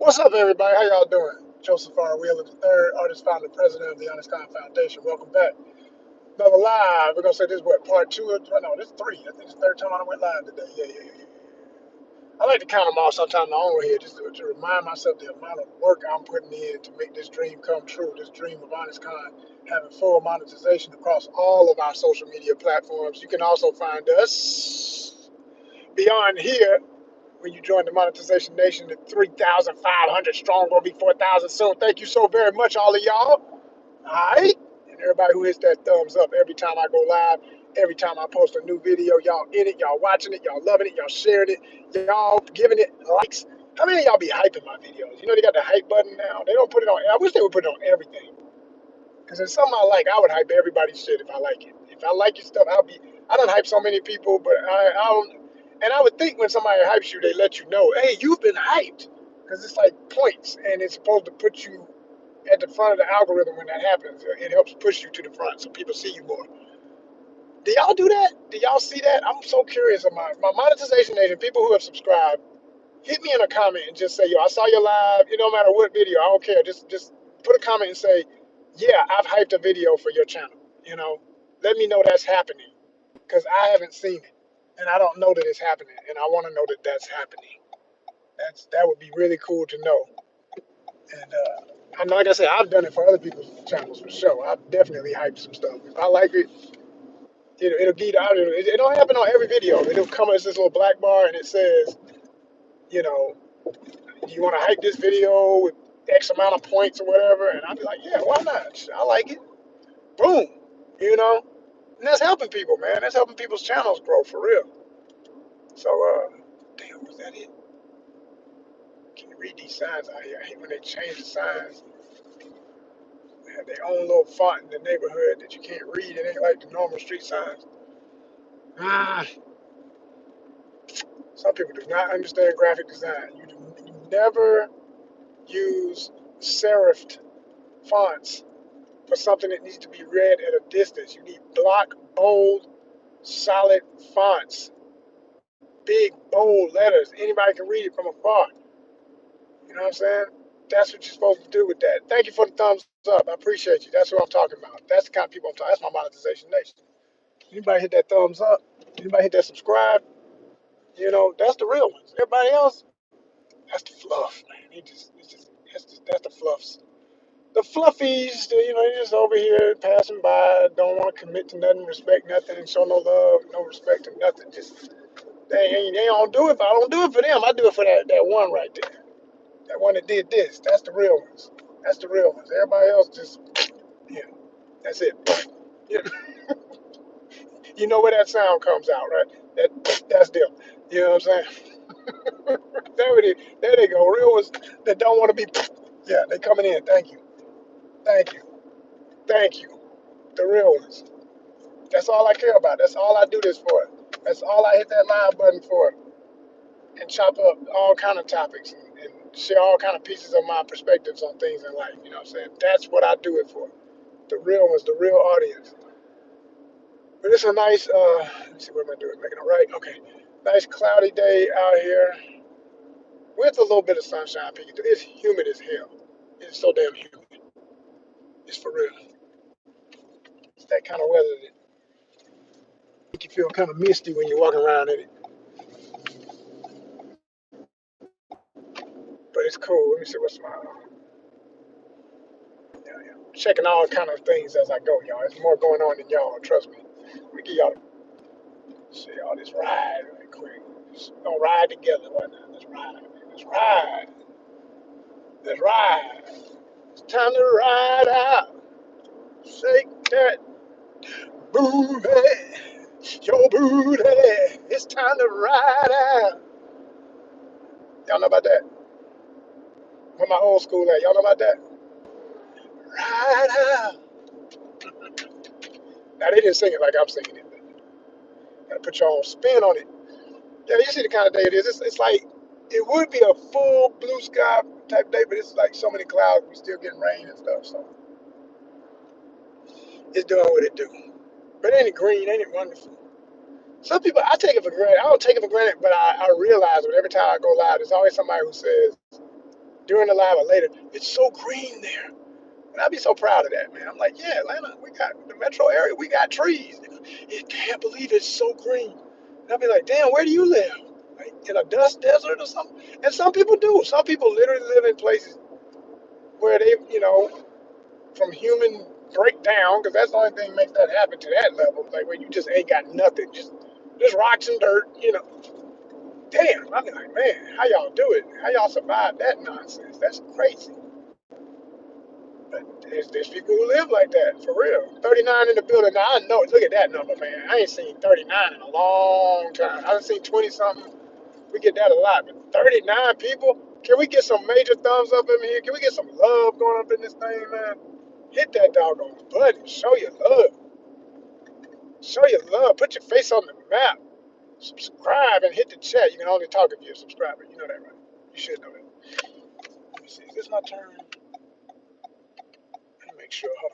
What's up, everybody? How y'all doing? Joseph R. Wheeler III, artist, founder, president of the ONYXCON Foundation. Welcome back. Another live. We're gonna say this is what, part two? No, this is three. I think it's the third time I went live today. Yeah. I like to count them all sometime on here just to remind myself the amount of work I'm putting in to make this dream come true. This dream of ONYXCON having full monetization across all of our social media platforms. You can also find us beyond here. When you join the Monetization Nation at 3,500 strong, gonna be 4,000 soon. Thank you so very much, all of y'all. All right? And everybody who hits that thumbs up every time I go live, every time I post a new video, y'all in it, y'all watching it, y'all loving it, y'all sharing it, y'all giving it likes. How many of y'all be hyping my videos? You know they got the hype button now. They don't put it on. I wish they would put it on everything. Because if something I like, I would hype everybody's shit if I like it. If I like your stuff, I don't hype so many people, but I don't. And I would think when somebody hypes you, they let you know, hey, you've been hyped. Because it's like points, and it's supposed to put you at the front of the algorithm when that happens. It helps push you to the front so people see you more. Do y'all do that? Do y'all see that? I'm so curious of my monetization agent, people who have subscribed, hit me in a comment and just say, yo, I saw you live. It don't matter what video. I don't care. Just put a comment and say, yeah, I've hyped a video for your channel. You know, let me know that's happening because I haven't seen it and I don't know that it's happening and I want to know that that's happening. That would be really cool to know. And and like I said, I've done it for other people's channels for sure. I've definitely hyped some stuff. If I like it, it'll get out. It don't happen on every video. It'll come as this little black bar and it says, you know, do you want to hype this video with X amount of points or whatever? And I'd be like, yeah, why not? I like it. Boom. You know? And that's helping people, man. That's helping people's channels grow for real. So, damn, was that it? Can you read these signs out here? I hate when they change the signs. They have their own little font in the neighborhood that you can't read. It ain't like the normal street signs. Some people do not understand graphic design. You never use serifed fonts for something that needs to be read at a distance. You need block, bold, solid fonts, big, bold letters. Anybody can read it from afar. You know what I'm saying? That's what you're supposed to do with that. Thank you for the thumbs up. I appreciate you. That's what I'm talking about. That's the kind of people I'm talking. That's my monetization nation. Anybody hit that thumbs up? Anybody hit that subscribe? You know, that's the real ones. Everybody else, that's the fluff, man. That's the fluffs. The fluffies, they're just over here passing by, don't want to commit to nothing, respect nothing, show no love, no respect to nothing. Just they don't do it. But I don't do it for them. I do it for that one right there. That one that did this. That's the real ones. That's the real ones. Everybody else just, yeah, that's it. Yeah. You know where that sound comes out, right? That's them. You know what I'm saying? There they go. Real ones that don't want to be. Yeah, they coming in. Thank you. Thank you. Thank you. The real ones. That's all I care about. That's all I do this for. That's all I hit that live button for. And chop up all kind of topics and share all kind of pieces of my perspectives on things in life. You know what I'm saying? That's what I do it for. The real ones, the real audience. But it's a nice, let me see, what am I doing? Making it right? Okay. Nice cloudy day out here with a little bit of sunshine peeking through. It's humid as hell. It's so damn humid. It's for real. It's that kind of weather that make you feel kind of misty when you're walking around in it. But it's cool. Let me see what's my, yeah. Checking all kind of things as I go, y'all. There's more going on than y'all, trust me. We give y'all, see all this ride right quick. Just gonna ride together. Why not? Let's ride, man. Let's ride. Let's ride. It's time to ride out. Shake that booty. Your booty. It's time to ride out. Y'all know about that? Where my old school at? Y'all know about that? Ride out. Now they didn't sing it like I'm singing it. Gotta put your own spin on it. Yeah, you see the kind of day it is. It's like it would be a full blue sky type day, but it's like so many clouds. We still getting rain and stuff. So it's doing what it do. But ain't it green? Ain't it wonderful? Some people I take it for granted. I don't take it for granted, but I realize that every time I go live, there's always somebody who says, during the live or later, it's so green there. And I'd be so proud of that, man. I'm like, yeah, Atlanta, we got the metro area, we got trees. You can't believe it's so green. And I'd be like, damn, where do you live? Like in a dust desert or something? And some people do. Some people literally live in places where they, from human breakdown, because that's the only thing that makes that happen to that level, like where you just ain't got nothing, just rocks and dirt. Damn, I be like, man, how y'all do it? How y'all survive that nonsense? That's crazy. But there's people who live like that, for real. 39 in the building. Now, I know, look at that number, man. I ain't seen 39 in a long time. I've seen 20 something. We get that a lot. But 39 people? Can we get some major thumbs up in here? Can we get some love going up in this thing, man? Hit that doggone button. Show your love. Show your love. Put your face on the map. Subscribe and hit the chat. You can only talk if you're a subscriber. You know that, right? You should know that. Let me see. Is this my turn? Let me make sure. Hold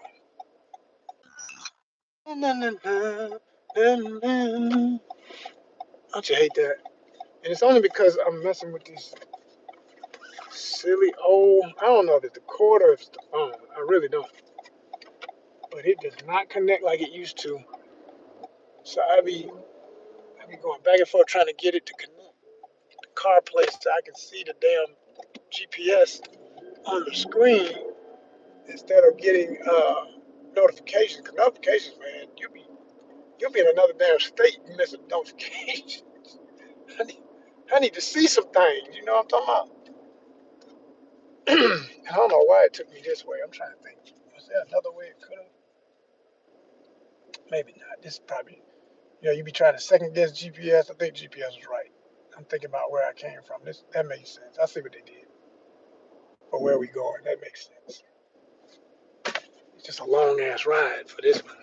on. Na, na, na, na, na, na. Don't you hate that? And it's only because I'm messing with these silly old. I don't know if it's the cord or if it's the phone. I really don't. But it does not connect like it used to. So I be going back and forth trying to get it to connect. The car place so I can see the damn GPS on the screen instead of getting notifications. Cause notifications, man, you'll be in another damn state and miss a notification. I need to see some things. You know what I'm talking about? I don't know why it took me this way. I'm trying to think. Was there another way it could have? Maybe not. This is probably, you be trying to second guess GPS. I think GPS was right. I'm thinking about where I came from. That makes sense. I see what they did. But where we going? That makes sense. It's just a long ass ride for this one.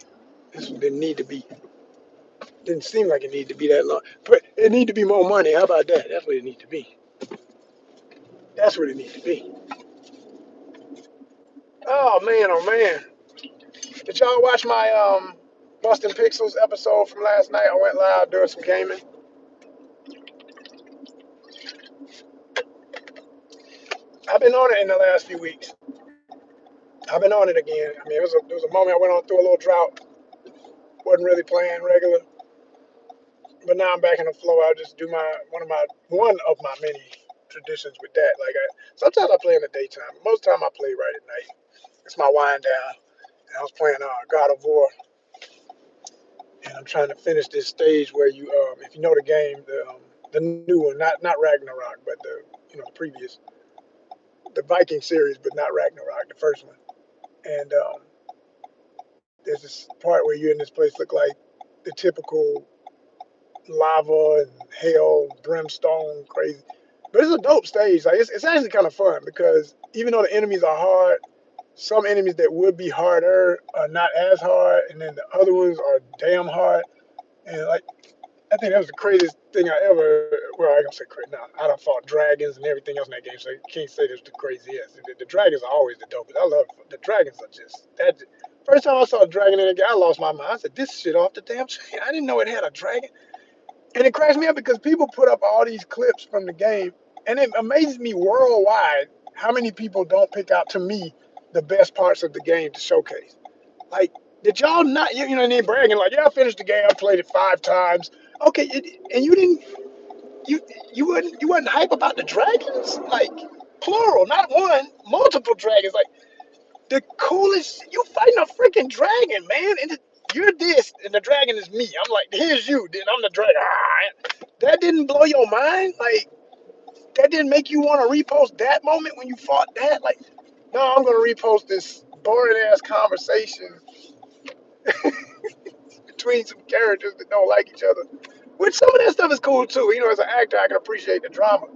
This one didn't need to be. Didn't seem like it needed to be that long. But it need to be more money. How about that? That's what it need to be. That's what it needs to be. Oh man. Did y'all watch my Bustin' Pixels episode from last night? I went live doing some gaming. I've been on it in the last few weeks. I've been on it again. I mean, there was a moment I went on through a little drought. Wasn't really playing regular, but now I'm back in the flow. I'll just do one of my many traditions with that. Like sometimes I play in the daytime. Most of the time I play right at night. It's my wind down. And I was playing God of War, and I'm trying to finish this stage where if you know the game, the new one, not Ragnarok, but the previous, the Viking series, but not Ragnarok, the first one. And there's this part where you're in this place look like the typical lava and hell, brimstone, crazy. But it's a dope stage. Like it's actually kind of fun because even though the enemies are hard, some enemies that would be harder are not as hard, and then the other ones are damn hard. And like I think that was the craziest thing I ever. Well, I ain't gonna say crazy. No, I done fought dragons and everything else in that game, so you can't say this was the craziest. The dragons are always the dopest. I love the dragons. Are just that. First time I saw a dragon in a game, I lost my mind. I said, "This shit off the damn chain." I didn't know it had a dragon, and it cracks me up because people put up all these clips from the game, and it amazes me worldwide how many people don't pick out to me the best parts of the game to showcase. Like, did y'all not, and they bragging like, yeah, I finished the game, I played it 5 times. Okay, and you didn't, you wasn't hype about the dragons, like plural, not one, multiple dragons. Like the coolest, you fighting a freaking dragon, man, and you're this, and the dragon is me. I'm like, here's you, then I'm the dragon. That didn't blow your mind, like that didn't make you want to repost that moment when you fought that, like. No, I'm gonna repost this boring ass conversation between some characters that don't like each other. Which some of that stuff is cool too. As an actor, I can appreciate the drama.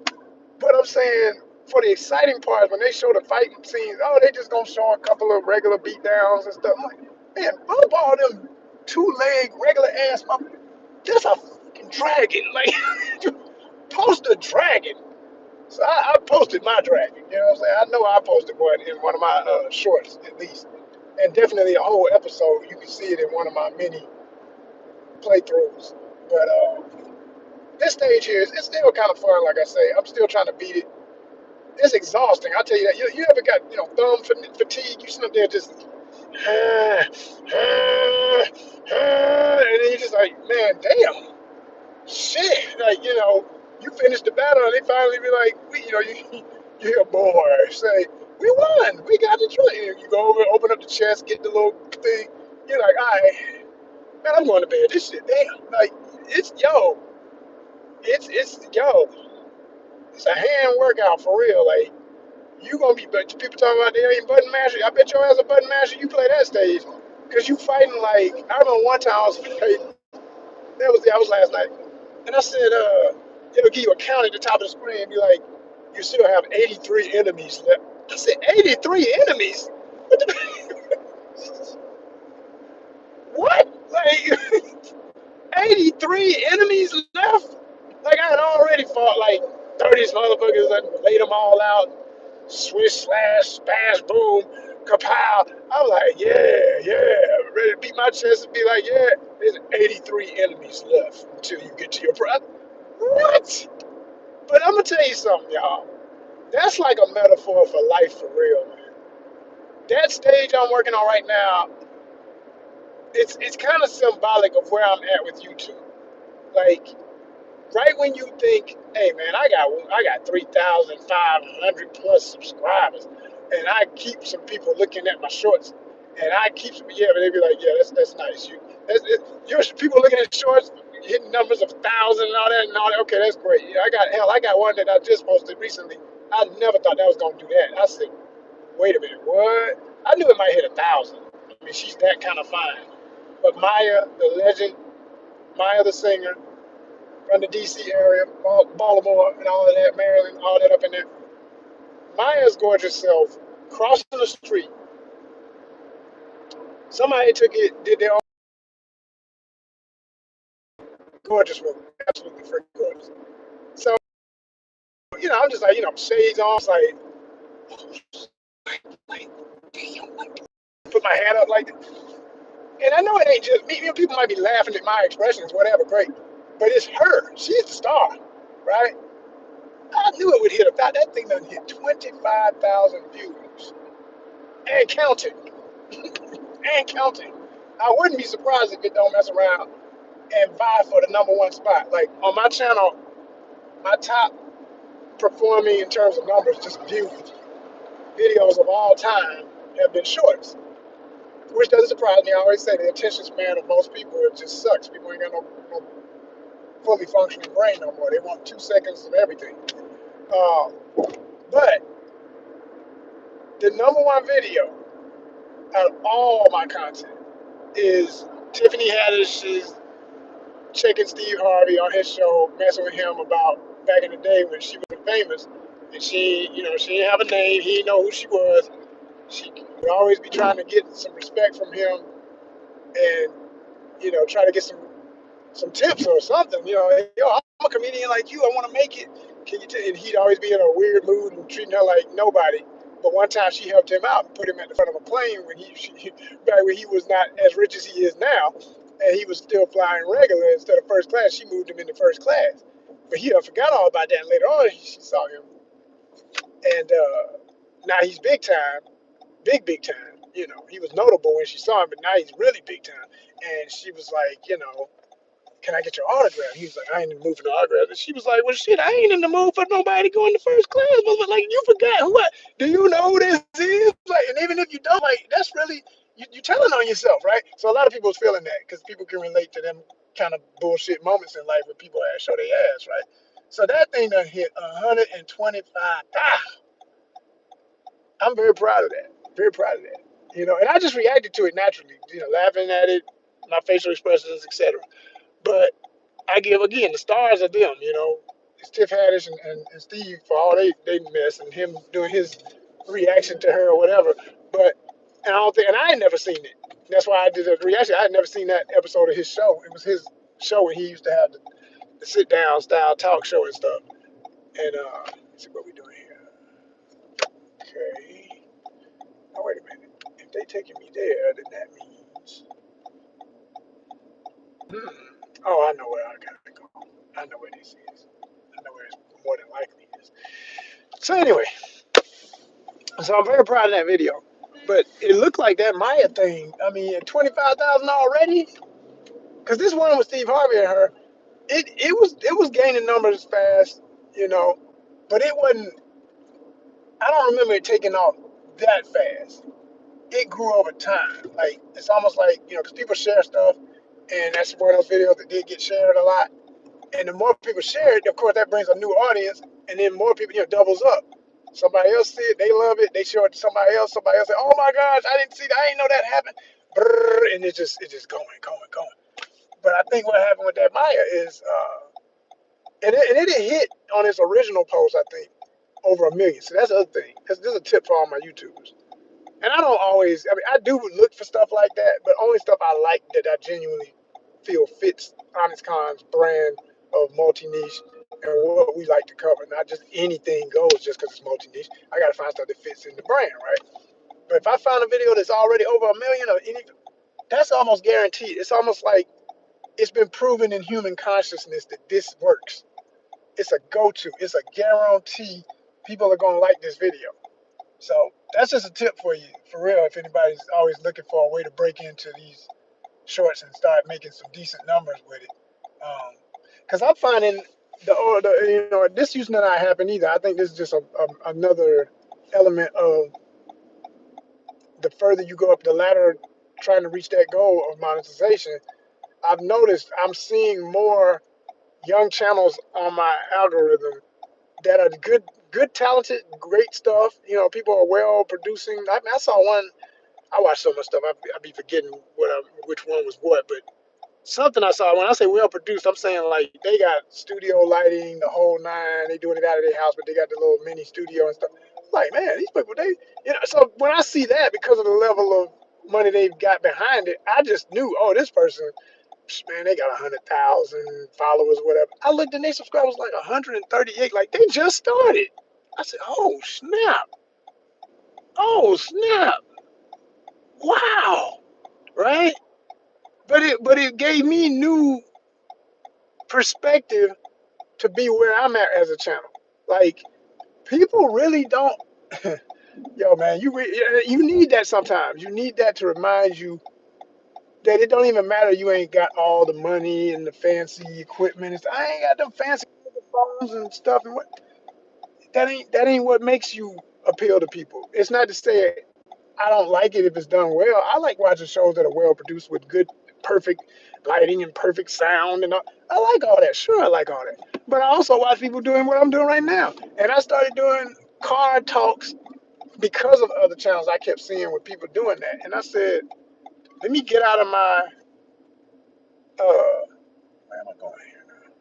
But I'm saying for the exciting parts, when they show the fighting scenes, they just gonna show a couple of regular beatdowns and stuff. I'm like, man, bump all them 2-leg regular ass motherfuckers. There's a fucking dragon. Like, post a dragon. So I posted my dragon. You know what I'm saying? I know I posted one in one of my shorts at least, and definitely a whole episode. You can see it in one of my many playthroughs. But this stage here is it's still kind of fun. Like I say, I'm still trying to beat it. It's exhausting. I'll tell you that. You ever got, thumb fatigue? You sit up there just, and then you're just like, man, damn, shit. Like, you finish the battle and they finally be like, you hear a boy say, we won. We got the joint. You go over, open up the chest, get the little thing. You're like, all right, man, I'm going to bed. This shit, damn. Like, it's, yo, yo, it's a hand workout for real. Like, you gonna be, but people talking about they ain't button master. I bet your ass a button master. You play that stage, cause you fighting like I remember one time I was fighting. That was last night, and I said, it'll give you a count at the top of the screen and be like, you still have 83 enemies left. I said 83 enemies. What the what? Like 83 enemies left? Like I had already fought like 30 motherfuckers and laid them all out. Swish slash smash boom kapow. I'm like, yeah, ready to beat my chest and be like, yeah, there's 83 enemies left until you get to your prime. What? But I'm gonna tell you something, y'all. That's like a metaphor for life for real, man. That stage I'm working on right now, it's kind of symbolic of where I'm at with YouTube. Like right when you think, hey man, I got 3,500 plus subscribers, and I keep some people looking at my shorts, and I keep some, yeah, but they be like, yeah, that's nice. You're people looking at shorts, hitting numbers of 1,000 and all that and all that. Okay, that's great. Yeah, I got one that I just posted recently. I never thought that was gonna do that. I said, wait a minute, what? I knew it might hit 1,000. I mean, she's that kind of fine. But Maya, the legend, Maya the singer, from the DC area, Baltimore, and all of that, Maryland, all that up in there. Maya's gorgeous self crossing the street. Somebody took it, did their own gorgeous woman, absolutely freaking gorgeous. So, I'm just like, shades on, it's like, damn, like, put my hand up like that. And I know it ain't just me. People might be laughing at my expressions, whatever, great. But it's her. She's the star, right? I knew it would hit about that thing done hit 25,000 views and counting. And counting. I wouldn't be surprised if it don't mess around and vie for the number one spot. Like on my channel, my top performing in terms of numbers, just views, videos of all time have been shorts, which doesn't surprise me. I always say the attention span of most people, it just sucks. People ain't got no fully functioning brain no more. They want 2 seconds of everything. Uh, but the number one video out of all my content is Tiffany Haddish's checking Steve Harvey on his show, messing with him about back in the day when she was famous, and she didn't have a name. He didn't know who she was. She would always be trying to get some respect from him, and try to get some tips or something. Yo, I'm a comedian like you. I want to make it. Can you tell? And he'd always be in a weird mood and treating her like nobody. But one time she helped him out and put him at the front of a plane when back when he was not as rich as he is now, and he was still flying regular instead of first class. She moved him into first class, but he forgot all about that. And later on, she saw him, and now he's big time, big time. He was notable when she saw him, but now he's really big time. And she was like, can I get your autograph? He was like, I ain't in the mood for no autograph. And she was like, well, shit, I ain't in the mood for nobody going to first class. But like, you forgot what? Do you know who this is? Like, and even if you don't, like, that's really, you telling on yourself, right? So a lot of people's feeling that because people can relate to them kind of bullshit moments in life where people show their ass, right? So that thing done hit 125. I'm very proud of that. Very proud of that. And I just reacted to it naturally, laughing at it, my facial expressions, etc. But I give again, the stars are them, It's Tiff Haddish and Steve for all they mess and him doing his reaction to her or whatever. But and I don't think and I had never seen it. That's why I did a reaction. I had never seen that episode of his show. It was his show when he used to have the sit down style talk show and stuff. And let's see what we doing here. Okay. Oh wait a minute. If they taking me there, then that means oh, I know where I gotta go. I know where this is. I know where it's more than likely is. So anyway, so I'm very proud of that video. But it looked like that Maya thing. I mean, at 25,000 already, because this one with Steve Harvey and her, it was gaining numbers fast, you know, but it wasn't. I don't remember it taking off that fast. It grew over time. Like it's almost like because people share stuff, and that's one of those videos that did get shared a lot. And the more people share it, of course, that brings a new audience, and then more people, doubles up. Somebody else see it, they love it, they show it to somebody else. Somebody else say, "Oh my gosh, I didn't see that, I didn't know that happened." Brrr, and it's just going. But I think what happened with that Maya is, and it didn't hit on its original post. I think over 1 million. So that's the other thing. This is a tip for all my YouTubers. And I don't always. I mean, I do look for stuff like that, but only stuff I like that I genuinely feel fits ONYXCON's brand of multi niche and what we like to cover. Not just anything goes just because it's multi niche. I got to find stuff that fits in the brand, right? But if I find a video that's already over 1 million or any, that's almost guaranteed. It's almost like it's been proven in human consciousness that this works. It's a go-to. It's a guarantee people are gonna like this video. So that's just a tip for you, for real. If anybody's always looking for a way to break into these shorts and start making some decent numbers with it, because I'm finding this used to not happen either. I think this is just another element of the further you go up the ladder, trying to reach that goal of monetization. I've noticed I'm seeing more young channels on my algorithm that are good, talented, great stuff. People are well producing. I mean, I saw one. I watch so much stuff. I be forgetting which one was what, but something I saw. When I say well produced, I'm saying like they got studio lighting, the whole nine. They doing it out of their house, but they got the little mini studio and stuff. Like, man, these people, So when I see that, because of the level of money they've got behind it, I just knew, oh, this person, man, they got 100,000 followers, whatever. I looked and their subscribers like 138. Like they just started. I said, oh snap, oh snap, wow, right? But it gave me new perspective to be where I'm at as a channel. Like people really don't. Yo, man, you need that sometimes. You need that to remind you that it don't even matter. You ain't got all the money and the fancy equipment. I ain't got them fancy phones and stuff. And what that ain't what makes you appeal to people. It's not to say I don't like it if it's done well. I like watching shows that are well produced with good, perfect lighting and perfect sound and all. I like all that. Sure, I like all that. But I also watch people doing what I'm doing right now. And I started doing car talks because of other channels I kept seeing with people doing that. And I said, let me get out of my where am I going here now?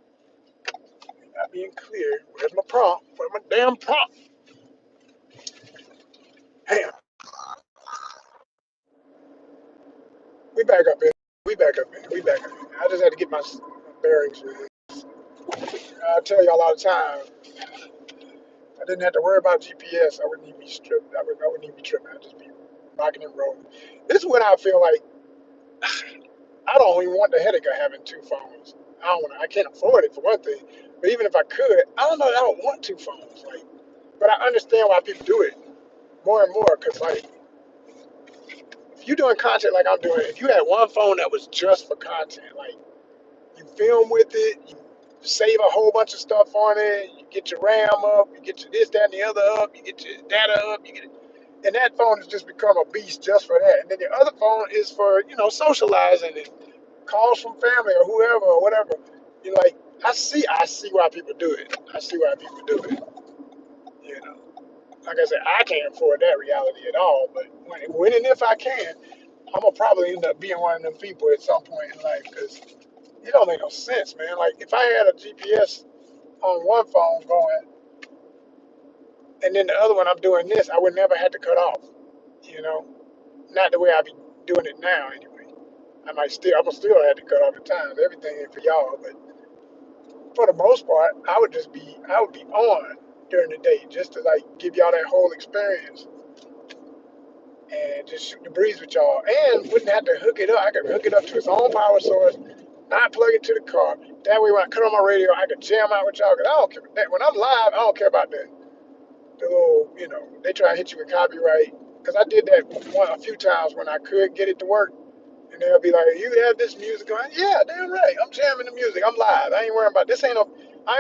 Not being clear. Where's my prompt? Where's my damn prompt? Damn. We back up in. We back up in. We back up in. I just had to get my bearings with it. I tell y'all all the time, I didn't have to worry about GPS. I wouldn't even be stripped. I wouldn't even be tripping. I'd just be rocking and rolling. This is when I feel like I don't even want the headache of having two phones. I don't want. I can't afford it for one thing. But even if I could, I don't know. I don't want two phones. Like, but I understand why people do it more and more. Cause like, if you're doing content like I'm doing, if you had one phone that was just for content, like you film with it, you save a whole bunch of stuff on it, you get your RAM up, you get your this, that, and the other up, you get your data up, and that phone has just become a beast just for that. And then the other phone is for socializing and calls from family or whoever or whatever. Like I see why people do it. I see why people do it. You know, like I said, I can't afford that reality at all. But when and if I can, I'm gonna probably end up being one of them people at some point in life because it don't make no sense, man. Like if I had a GPS on one phone going, and then the other one I'm doing this, I would never have to cut off. You know, not the way I be doing it now anyway. I'm gonna still have to cut off at times. Everything ain't for y'all, but for the most part, I would be on during the day just to like give y'all that whole experience and just shoot the breeze with y'all. And wouldn't have to hook it up. I could hook it up to its own power source, not plug it to the car. That way, when I cut on my radio, I could jam out with y'all. Cause I don't care. When I'm live, I don't care about that. The little, they try to hit you with copyright. Because I did that a few times when I could get it to work. And they'll be like, you have this music on? Yeah, damn right. I'm jamming the music. I'm live. I ain't worrying about this. I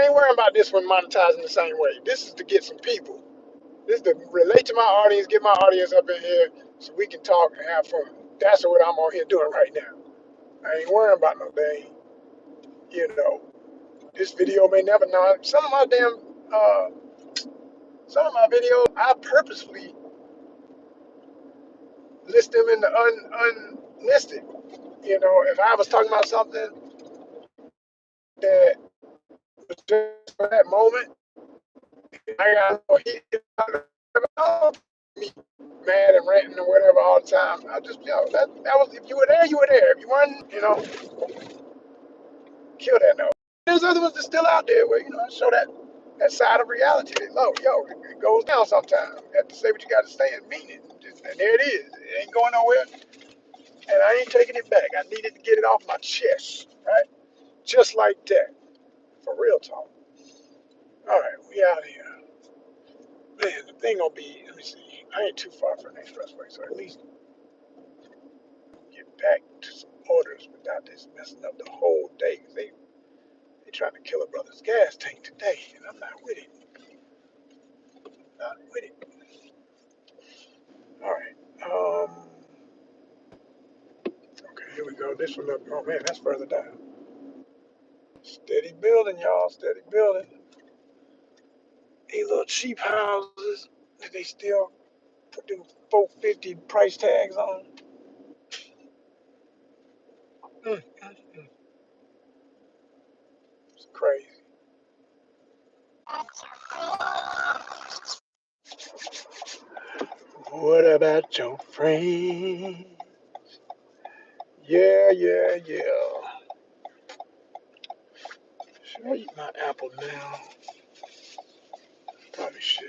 ain't worrying about this one monetizing the same way. This is to get some people. This is to relate to my audience, get my audience up in here so we can talk and have fun. That's what I'm on here doing right now. I ain't worrying about no thing. You know, this video may never know. Some of my videos, I purposefully list them in the unlisted. If I was talking about something that was just for that moment, I got no heat, me mad and ranting or whatever all the time. I just, that was, if you were there, you were there. If you weren't, kill that note. There's other ones that's still out there where, show that side of reality. That, it goes down sometimes. You have to say what you got to say and mean it. And there it is. It ain't going nowhere. And I ain't taking it back. I needed to get it off my chest, right? Just like that. For real talk. All right, we out of here. Man, the thing gonna be, let me see. I ain't too far from the expressway, so at least get back to some orders without this messing up the whole day. 'Cause they trying to kill a brother's gas tank today, and I'm not with it. Not with it. All right. Okay, here we go. This one up. Oh man, that's further down. Steady building, y'all. Steady building. These little cheap houses that they still put them 450 price tags on. Mm, mm, mm. It's crazy. What about your friend? Yeah, yeah, yeah. Should I eat my apple now? Probably should.